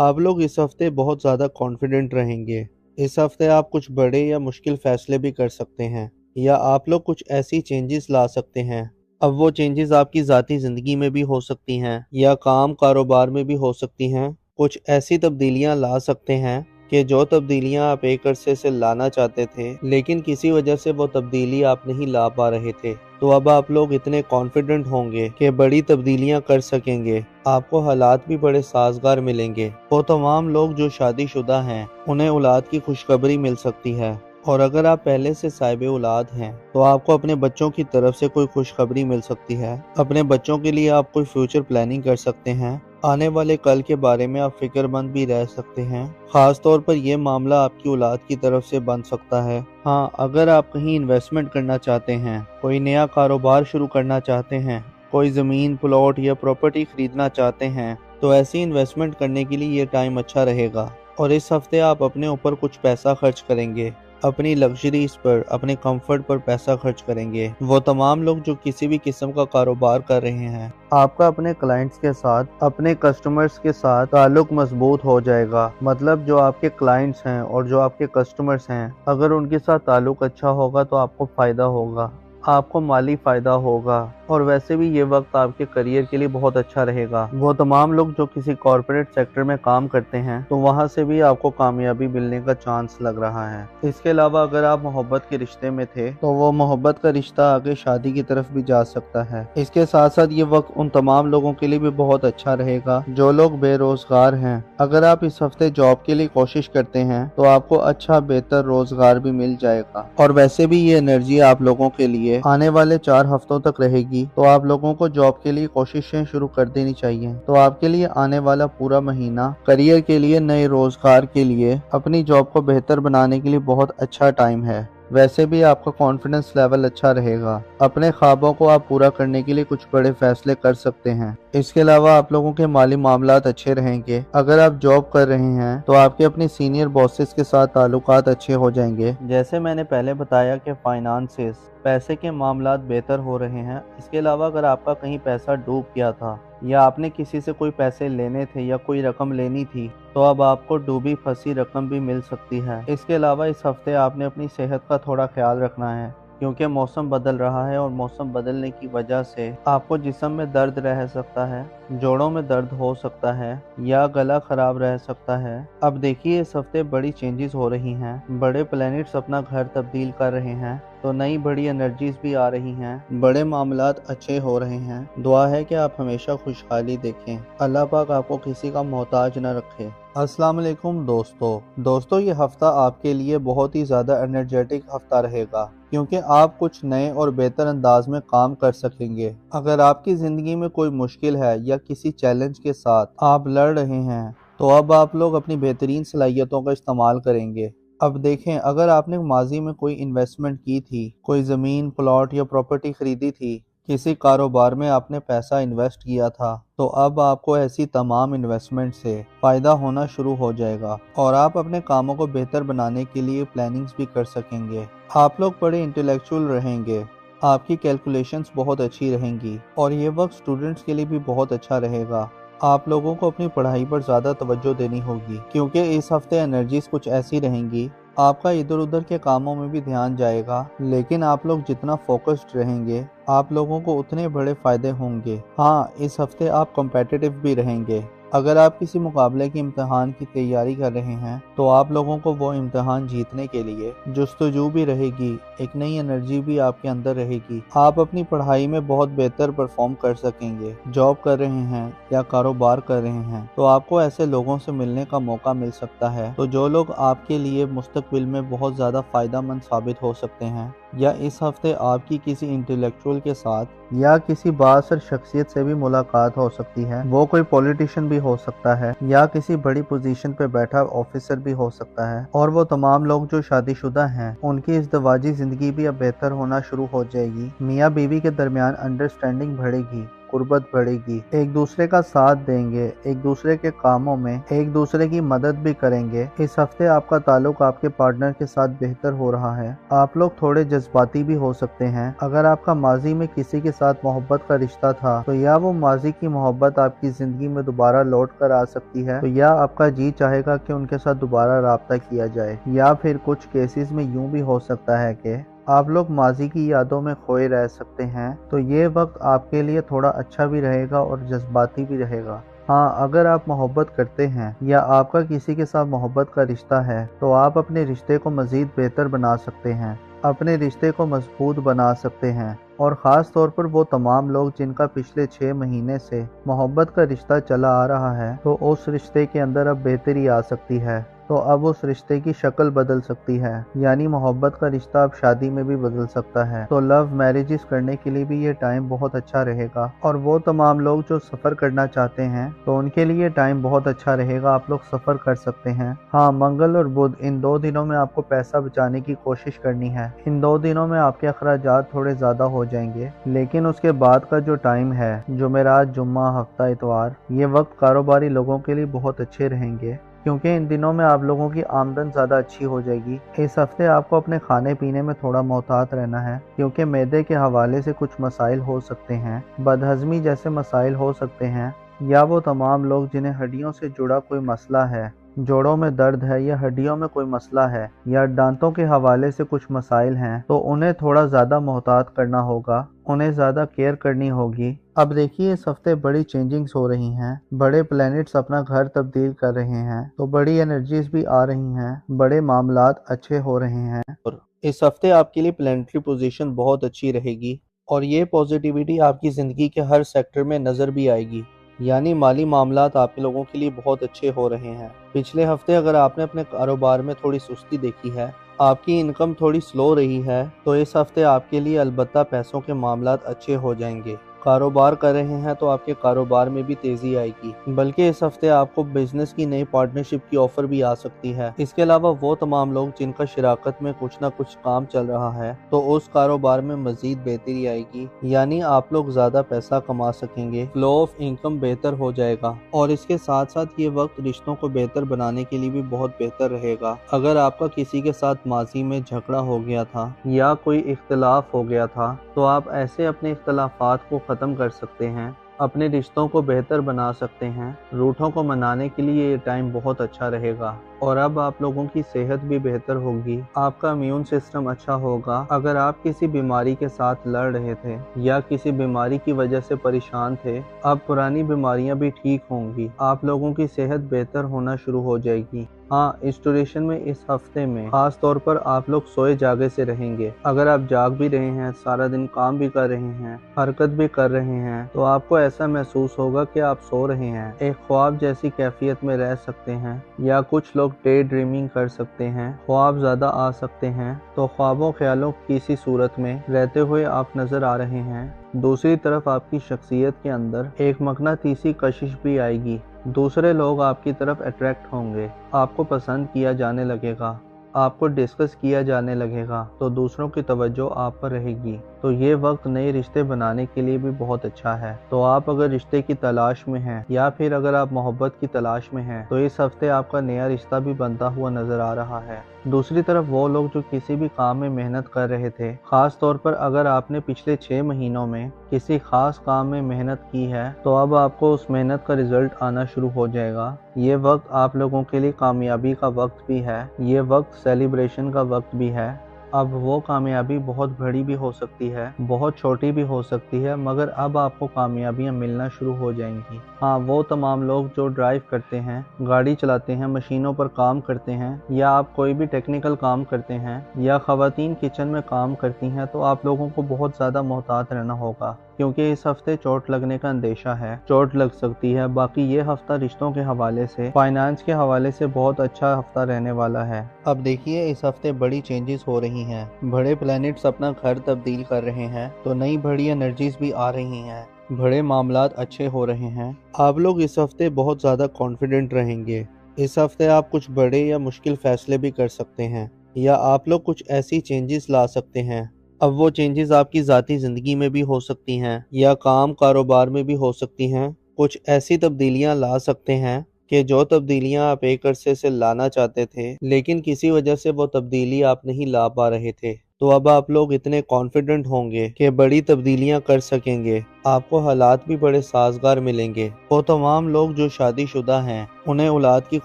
आप लोग इस हफ्ते बहुत ज़्यादा कॉन्फिडेंट रहेंगे। इस हफ्ते आप कुछ बड़े या मुश्किल फैसले भी कर सकते हैं, या आप लोग कुछ ऐसी चेंजेस ला सकते हैं। अब वो चेंजेस आपकी ज़ाती ज़िंदगी में भी हो सकती हैं, या काम कारोबार में भी हो सकती हैं। कुछ ऐसी तब्दीलियां ला सकते हैं कि जो तब्दीलियां आप एक अरसे से लाना चाहते थे, लेकिन किसी वजह से वो तब्दीली आप नहीं ला पा रहे थे। तो अब आप लोग इतने कॉन्फिडेंट होंगे कि बड़ी तब्दीलियां कर सकेंगे। आपको हालात भी बड़े साजगार मिलेंगे। वो तमाम लोग जो शादीशुदा हैं, उन्हें औलाद की खुशखबरी मिल सकती है। और अगर आप पहले से साहिब औलाद हैं, तो आपको अपने बच्चों की तरफ से कोई खुशखबरी मिल सकती है। अपने बच्चों के लिए आप कोई फ्यूचर प्लानिंग कर सकते हैं। आने वाले कल के बारे में आप फिक्रमंद भी रह सकते हैं। खास तौर पर यह मामला आपकी औलाद की तरफ से बन सकता है। हाँ, अगर आप कहीं इन्वेस्टमेंट करना चाहते हैं, कोई नया कारोबार शुरू करना चाहते हैं, कोई ज़मीन, प्लॉट या प्रॉपर्टी खरीदना चाहते हैं, तो ऐसी इन्वेस्टमेंट करने के लिए ये टाइम अच्छा रहेगा। और इस हफ्ते आप अपने ऊपर कुछ पैसा खर्च करेंगे। अपनी लग्जरीज पर, अपने कंफर्ट पर पैसा खर्च करेंगे। वो तमाम लोग जो किसी भी किस्म का कारोबार कर रहे हैं, आपका अपने क्लाइंट्स के साथ, अपने कस्टमर्स के साथ ताल्लुक मजबूत हो जाएगा। मतलब जो आपके क्लाइंट्स हैं और जो आपके कस्टमर्स हैं, अगर उनके साथ ताल्लुक अच्छा होगा तो आपको फ़ायदा होगा, आपको माली फ़ायदा होगा। और वैसे भी ये वक्त आपके करियर के लिए बहुत अच्छा रहेगा। वो तमाम लोग जो किसी कॉर्पोरेट सेक्टर में काम करते हैं, तो वहाँ से भी आपको कामयाबी मिलने का चांस लग रहा है। इसके अलावा अगर आप मोहब्बत के रिश्ते में थे, तो वो मोहब्बत का रिश्ता आगे शादी की तरफ भी जा सकता है। इसके साथ साथ ये वक्त उन तमाम लोगों के लिए भी बहुत अच्छा रहेगा जो लोग बेरोजगार हैं। अगर आप इस हफ्ते जॉब के लिए कोशिश करते हैं, तो आपको अच्छा बेहतर रोजगार भी मिल जाएगा। और वैसे भी ये एनर्जी आप लोगों के लिए आने वाले 4 हफ्तों तक रहेगी। तो आप लोगों को जॉब के लिए कोशिशें शुरू कर देनी चाहिए। तो आपके लिए आने वाला पूरा महीना करियर के लिए, नए रोजगार के लिए, अपनी जॉब को बेहतर बनाने के लिए बहुत अच्छा टाइम है। वैसे भी आपका कॉन्फिडेंस लेवल अच्छा रहेगा। अपने ख्वाबों को आप पूरा करने के लिए कुछ बड़े फैसले कर सकते हैं। इसके अलावा आप लोगों के माली मामलात अच्छे रहेंगे। अगर आप जॉब कर रहे हैं, तो आपके अपने सीनियर बॉसेस के साथ ताल्लुकात अच्छे हो जाएंगे। जैसे मैंने पहले बताया कि फाइनेंसेस, पैसे के मामलात बेहतर हो रहे हैं। इसके अलावा अगर आपका कहीं पैसा डूब गया था, या आपने किसी से कोई पैसे लेने थे या कोई रकम लेनी थी, तो अब आपको डूबी फंसी रकम भी मिल सकती है। इसके अलावा इस हफ्ते आपने अपनी सेहत का थोड़ा ख्याल रखना है, क्योंकि मौसम बदल रहा है और मौसम बदलने की वजह से आपको जिस्म में दर्द रह सकता है, जोड़ों में दर्द हो सकता है, या गला खराब रह सकता है। अब देखिए, इस हफ्ते बड़ी चेंजेस हो रही हैं। बड़े प्लैनेट्स अपना घर तब्दील कर रहे हैं, तो नई बड़ी एनर्जीज भी आ रही हैं। बड़े मामलात अच्छे हो रहे हैं। दुआ है कि आप हमेशा खुशहाली देखें। अल्लाह पाक आपको किसी का मोहताज न रखे। अस्सलाम वालेकुम दोस्तों, ये हफ्ता आपके लिए बहुत ही ज़्यादा एनर्जेटिक हफ्ता रहेगा, क्योंकि आप कुछ नए और बेहतर अंदाज में काम कर सकेंगे। अगर आपकी ज़िंदगी में कोई मुश्किल है या किसी चैलेंज के साथ आप लड़ रहे हैं, तो अब आप लोग अपनी बेहतरीन सलाहियतों का इस्तेमाल करेंगे। अब देखें, अगर आपने माजी में कोई इन्वेस्टमेंट की थी, कोई ज़मीन, प्लॉट या प्रॉपर्टी खरीदी थी, किसी कारोबार में आपने पैसा इन्वेस्ट किया था, तो अब आपको ऐसी तमाम इन्वेस्टमेंट से फ़ायदा होना शुरू हो जाएगा और आप अपने कामों को बेहतर बनाने के लिए प्लानिंग्स भी कर सकेंगे। आप लोग बड़े इंटेलेक्चुअल रहेंगे, आपकी कैलकुलेशंस बहुत अच्छी रहेंगी और ये वक्त स्टूडेंट्स के लिए भी बहुत अच्छा रहेगा। आप लोगों को अपनी पढ़ाई पर ज़्यादा तवज्जो देनी होगी, क्योंकि इस हफ्ते एनर्जीज कुछ ऐसी रहेंगी। आपका इधर उधर के कामों में भी ध्यान जाएगा, लेकिन आप लोग जितना फोकस्ड रहेंगे, आप लोगों को उतने बड़े फायदे होंगे। हाँ, इस हफ्ते आप कॉम्पिटिटिव भी रहेंगे। अगर आप किसी मुकाबले के इम्तिहान की तैयारी कर रहे हैं, तो आप लोगों को वो इम्तिहान जीतने के लिए जुस्तजू भी रहेगी, एक नई एनर्जी भी आपके अंदर रहेगी। आप अपनी पढ़ाई में बहुत बेहतर परफॉर्म कर सकेंगे। जॉब कर रहे हैं या कारोबार कर रहे हैं, तो आपको ऐसे लोगों से मिलने का मौका मिल सकता है, तो जो लोग आपके लिए मुस्तकबिल में बहुत ज़्यादा फ़ायदेमंद साबित हो सकते हैं। या इस हफ्ते आपकी किसी इंटेलेक्चुअल के साथ या किसी बाअसर शख्सियत से भी मुलाकात हो सकती है। वो कोई पॉलिटिशियन भी हो सकता है या किसी बड़ी पोजीशन पे बैठा ऑफिसर भी हो सकता है। और वो तमाम लोग जो शादीशुदा हैं, उनकी इज़्दिवाजी ज़िंदगी भी अब बेहतर होना शुरू हो जाएगी। मियाँ बीवी के दरमियान अंडरस्टैंडिंग बढ़ेगी कुर्बत बढ़ेगी, एक दूसरे का साथ देंगे, एक दूसरे के कामों में एक दूसरे की मदद भी करेंगे। इस हफ्ते आपका ताल्लुक आपके पार्टनर के साथ बेहतर हो रहा है। आप लोग थोड़े जज्बाती भी हो सकते हैं। अगर आपका माजी में किसी के साथ मोहब्बत का रिश्ता था तो या वो माजी की मोहब्बत आपकी जिंदगी में दोबारा लौट कर आ सकती है, तो या आपका जी चाहेगा कि उनके साथ दोबारा राब्ता किया जाए, या फिर कुछ केसेस में यूं भी हो सकता है कि आप लोग माजी की यादों में खोए रह सकते हैं। तो ये वक्त आपके लिए थोड़ा अच्छा भी रहेगा और जज्बाती भी रहेगा। हाँ, अगर आप मोहब्बत करते हैं या आपका किसी के साथ मोहब्बत का रिश्ता है तो आप अपने रिश्ते को मज़ीद बेहतर बना सकते हैं, अपने रिश्ते को मजबूत बना सकते हैं। और ख़ास तौर पर वो तमाम लोग जिनका पिछले 6 महीने से मोहब्बत का रिश्ता चला आ रहा है, तो उस रिश्ते के अंदर अब बेहतरी आ सकती है। तो अब उस रिश्ते की शक्ल बदल सकती है, यानी मोहब्बत का रिश्ता अब शादी में भी बदल सकता है। तो लव मैरिजेस करने के लिए भी ये टाइम बहुत अच्छा रहेगा। और वो तमाम लोग जो सफ़र करना चाहते हैं तो उनके लिए टाइम बहुत अच्छा रहेगा, आप लोग सफ़र कर सकते हैं। हाँ, मंगल और बुध इन 2 दिनों में आपको पैसा बचाने की कोशिश करनी है। इन 2 दिनों में आपके अखराजात थोड़े ज़्यादा हो जाएंगे, लेकिन उसके बाद का जो टाइम है, जुमेरात, जुम्मा, हफ्ता, इतवार, ये वक्त कारोबारी लोगों के लिए बहुत अच्छे रहेंगे, क्योंकि इन दिनों में आप लोगों की आमदन ज़्यादा अच्छी हो जाएगी। इस हफ्ते आपको अपने खाने पीने में थोड़ा मोहतात रहना है, क्योंकि मैदे के हवाले से कुछ मसाइल हो सकते हैं, बदहज़मी जैसे मसाइल हो सकते हैं, या वो तमाम लोग जिन्हें हड्डियों से जुड़ा कोई मसला है, जोड़ों में दर्द है या हड्डियों में कोई मसला है या दांतों के हवाले से कुछ मसाइल हैं, तो उन्हें थोड़ा ज़्यादा मोहतात करना होगा, उन्हें ज़्यादा केयर करनी होगी। अब देखिए, इस हफ्ते बड़ी चेंजिंग्स हो रही हैं, बड़े प्लैनेट्स अपना घर तब्दील कर रहे हैं, तो बड़ी एनर्जीज भी आ रही हैं, बड़े मामलात अच्छे हो रहे हैं। और इस हफ्ते आपके लिए प्लैनेटरी पोजीशन बहुत अच्छी रहेगी और ये पॉजिटिविटी आपकी ज़िंदगी के हर सेक्टर में नज़र भी आएगी, यानी माली मामलात आप लोगों के लिए बहुत अच्छे हो रहे हैं। पिछले हफ्ते अगर आपने अपने कारोबार में थोड़ी सुस्ती देखी है, आपकी इनकम थोड़ी स्लो रही है, तो इस हफ्ते आपके लिए अलबत्ता पैसों के मामलात अच्छे हो जाएंगे। कारोबार कर रहे हैं तो आपके कारोबार में भी तेजी आएगी, बल्कि इस हफ्ते आपको बिजनेस की नई पार्टनरशिप की ऑफर भी आ सकती है। इसके अलावा वो तमाम लोग जिनका शराकत में कुछ ना कुछ काम चल रहा है, तो उस कारोबार में मजीद बेहतरी आएगी, यानी आप लोग ज्यादा पैसा कमा सकेंगे, फ्लो ऑफ इनकम बेहतर हो जाएगा। और इसके साथ साथ ये वक्त रिश्तों को बेहतर बनाने के लिए भी बहुत बेहतर रहेगा। अगर आपका किसी के साथ माजी में झगड़ा हो गया था या कोई इख्तलाफ हो गया था, तो आप ऐसे अपने इख्तलाफात को ख़त्म कर सकते हैं, अपने रिश्तों को बेहतर बना सकते हैं। रूठों को मनाने के लिए ये टाइम बहुत अच्छा रहेगा। और अब आप लोगों की सेहत भी बेहतर होगी, आपका इम्यून सिस्टम अच्छा होगा। अगर आप किसी बीमारी के साथ लड़ रहे थे या किसी बीमारी की वजह से परेशान थे, अब पुरानी बीमारियां भी ठीक होंगी, आप लोगों की सेहत बेहतर होना शुरू हो जाएगी। हाँ, इस ड्यूरेशन में इस हफ्ते में खास तौर पर आप लोग सोए जागे से रहेंगे। अगर आप जाग भी रहे हैं, सारा दिन काम भी कर रहे हैं, हरकत भी कर रहे हैं, तो आपको ऐसा महसूस होगा कि आप सो रहे हैं, एक ख्वाब जैसी कैफियत में रह सकते हैं, या कुछ लोग डे ड्रीमिंग कर सकते हैं, ख्वाब ज्यादा आ सकते हैं। तो ख्वाबों ख्यालों की सी सूरत में रहते हुए आप नजर आ रहे हैं। दूसरी तरफ आपकी शख्सियत के अंदर एक मकनातीसी कशिश भी आएगी, दूसरे लोग आपकी तरफ अट्रैक्ट होंगे, आपको पसंद किया जाने लगेगा, आपको डिस्कस किया जाने लगेगा, तो दूसरों की तवज्जो आप पर रहेगी। तो ये वक्त नए रिश्ते बनाने के लिए भी बहुत अच्छा है। तो आप अगर रिश्ते की तलाश में हैं या फिर अगर आप मोहब्बत की तलाश में हैं, तो इस हफ्ते आपका नया रिश्ता भी बनता हुआ नजर आ रहा है। दूसरी तरफ वो लोग जो किसी भी काम में मेहनत कर रहे थे, खास तौर पर अगर आपने पिछले 6 महीनों में किसी खास काम में मेहनत की है, तो अब आपको उस मेहनत का रिजल्ट आना शुरू हो जाएगा। ये वक्त आप लोगों के लिए कामयाबी का वक्त भी है, ये वक्त सेलिब्रेशन का वक्त भी है। अब वो कामयाबी बहुत बड़ी भी हो सकती है, बहुत छोटी भी हो सकती है, मगर अब आपको कामयाबियां मिलना शुरू हो जाएंगी। हाँ, वो तमाम लोग जो ड्राइव करते हैं, गाड़ी चलाते हैं, मशीनों पर काम करते हैं, या आप कोई भी टेक्निकल काम करते हैं, या ख़वातीन किचन में काम करती हैं, तो आप लोगों को बहुत ज़्यादा मोहतात रहना होगा, क्योंकि इस हफ्ते चोट लगने का अंदेशा है, चोट लग सकती है। बाकी ये हफ्ता रिश्तों के हवाले से, फाइनेंस के हवाले से बहुत अच्छा हफ्ता रहने वाला है। अब देखिए, इस हफ्ते बड़ी चेंजेस हो रही हैं, बड़े प्लैनेट्स अपना घर तब्दील कर रहे हैं, तो नई बड़ी एनर्जीज भी आ रही हैं, बड़े मामलात अच्छे हो रहे हैं। आप लोग इस हफ्ते बहुत ज़्यादा कॉन्फिडेंट रहेंगे। इस हफ्ते आप कुछ बड़े या मुश्किल फैसले भी कर सकते हैं, या आप लोग कुछ ऐसी चेंजेस ला सकते हैं اب وہ چینجز آپ کی ذاتی زندگی میں بھی ہو سکتی ہیں یا کام کاروبار میں بھی ہو سکتی ہیں۔ کچھ ایسی تبدیلیاں لا سکتے ہیں کہ جو تبدیلیاں آپ ایک عرصے سے لانا چاہتے تھے لیکن کسی وجہ سے وہ تبدیلی آپ نہیں لا پا رہے تھے، تو اب آپ لوگ اتنے کانفیڈنٹ ہوں گے کہ بڑی تبدیلیاں کر سکیں گے۔ آپ کو حالات بھی بڑے سازگار ملیں گے۔ وہ تمام لوگ جو شادی شدہ ہیں انہیں اولاد کی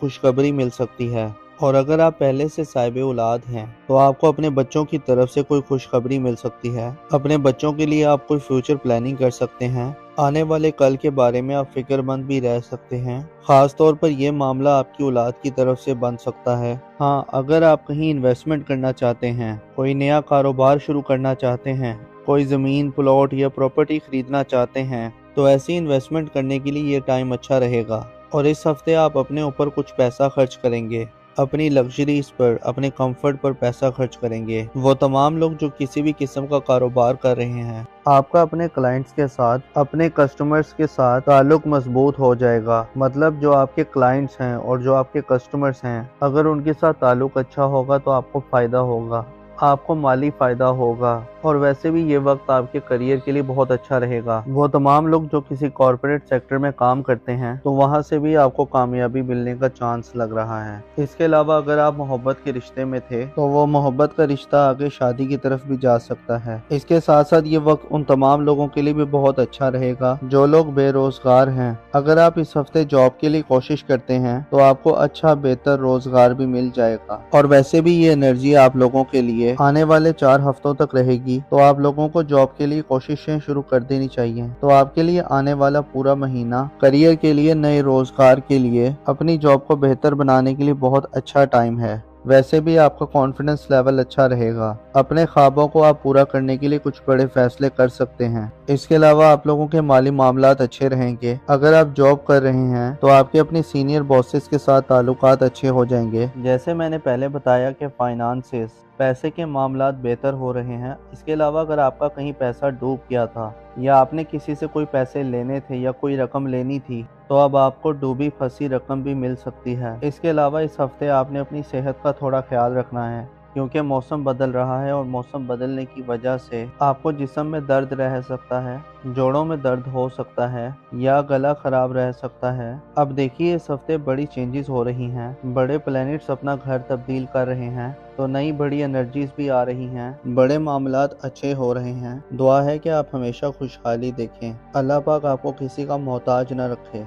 خوشخبری مل سکتی ہے، اور اگر آپ پہلے سے صاحب اولاد ہیں تو آپ کو اپنے بچوں کی طرف سے کوئی خوشخبری مل سکتی ہے۔ اپنے بچوں کے لیے آپ کوئی فیوچر پلاننگ کر سکتے ہیں۔ آنے والے کل کے بارے میں آپ فکر مند بھی رہ سکتے ہیں۔ خاص طور پر یہ معاملہ آپ کی اولاد کی طرف سے بن سکتا ہے۔ ہاں، اگر آپ کہیں انویسٹمنٹ کرنا چاہتے ہیں، کوئی نیا کاروبار شروع کرنا چاہتے ہیں، کوئی زمین، پلاٹ یا پراپرٹی خریدنا چاہتے ہیں، تو ایسی انویسٹمنٹ کرنے کے لیے یہ ٹائم اچھا رہے گا۔ اور اس ہفتے آپ اپنے اوپر کچھ پیسہ خرچ کریں گے، اپنی لگژریز پر، اپنے کمفرٹ پر پیسہ خرچ کریں گے۔ وہ تمام لوگ جو کسی بھی قسم کا کاروبار کر رہے ہیں، آپ کا اپنے کلائنٹس کے ساتھ، اپنے کسٹمرز کے ساتھ تعلق مضبوط ہو جائے گا۔ مطلب جو آپ کے کلائنٹس ہیں اور جو آپ کے کسٹمرز ہیں، اگر ان کے ساتھ تعلق اچھا ہوگا تو آپ کو فائدہ ہوگا، آپ کو مالی فائدہ ہوگا، اور ویسے بھی یہ وقت آپ کے کریئر کے لیے بہت اچھا رہے گا۔ وہ تمام لوگ جو کسی کارپوریٹ سیکٹر میں کام کرتے ہیں تو وہاں سے بھی آپ کو کامیابی ملنے کا چانس لگ رہا ہے۔ اس کے علاوہ اگر آپ محبت کے رشتے میں تھے تو وہ محبت کا رشتہ آگے شادی کی طرف بھی جا سکتا ہے۔ اس کے ساتھ ساتھ یہ وقت ان تمام لوگوں کے لیے بھی بہت اچھا رہے گا جو لوگ بے روزگار ہیں۔ اگر آپ اس ہفتے جاب کے لیے کوشش کرتے ہیں تو آپ کو اچھا بہتر روزگار بھی مل جائے گا، اور ویسے بھی یہ انرجی آپ لوگوں کے لیے آنے والے 4 ہفتوں تک رہے گی، تو آپ لوگوں کو جاب کے لیے کوششیں شروع کر دینی چاہیے۔ تو آپ کے لیے آنے والا پورا مہینہ کریئر کے لیے، نئے روزگار کے لیے، اپنی جاب کو بہتر بنانے کے لیے بہت اچھا ٹائم ہے۔ ویسے بھی آپ کا کانفیڈنس لیول اچھا رہے گا۔ اپنے خوابوں کو آپ پورا کرنے کے لیے کچھ بڑے فیصلے کر سکتے ہیں۔ اس کے علاوہ آپ لوگوں کے مالی معاملات اچھے رہیں گے۔ اگر آپ جاب کر رہے ہیں تو آپ کے اپنے سینئر باسز کے ساتھ تعلقات اچھے ہو جائیں گے۔ جیسے میں نے پہلے بتایا کہ فائنانسز، پیسے کے معاملات بہتر ہو رہے ہیں۔ اس کے علاوہ اگر آپ کا کہیں پیسہ ڈوب گیا تھا یا آپ نے کسی سے کوئی پیسے لینے تھے یا کوئی رقم لینی تھی تو اب آپ کو ڈوبی پھنسی رقم بھی مل سکتی ہے۔ اس کے علاوہ اس ہفتے آپ نے اپنی صحت کا تھوڑا خیال رکھنا ہے، کیونکہ موسم بدل رہا ہے، اور موسم بدلنے کی وجہ سے آپ کو جسم میں درد رہ سکتا ہے، جوڑوں میں درد ہو سکتا ہے یا گلا خراب رہ سکتا ہے۔ اب دیکھیے اس ہفتے بڑی چینجز ہو رہی ہیں، بڑے پلینٹس اپنا گھر تبدیل کر رہے ہیں، تو نئی بڑی انرجیز بھی آ رہی ہیں، بڑے معاملات اچھے ہو رہے ہیں۔ دعا ہے کہ آپ ہمیشہ خوشحالی دیکھیں۔ اللہ پاک آپ کو کسی کا محتاج نہ رکھے۔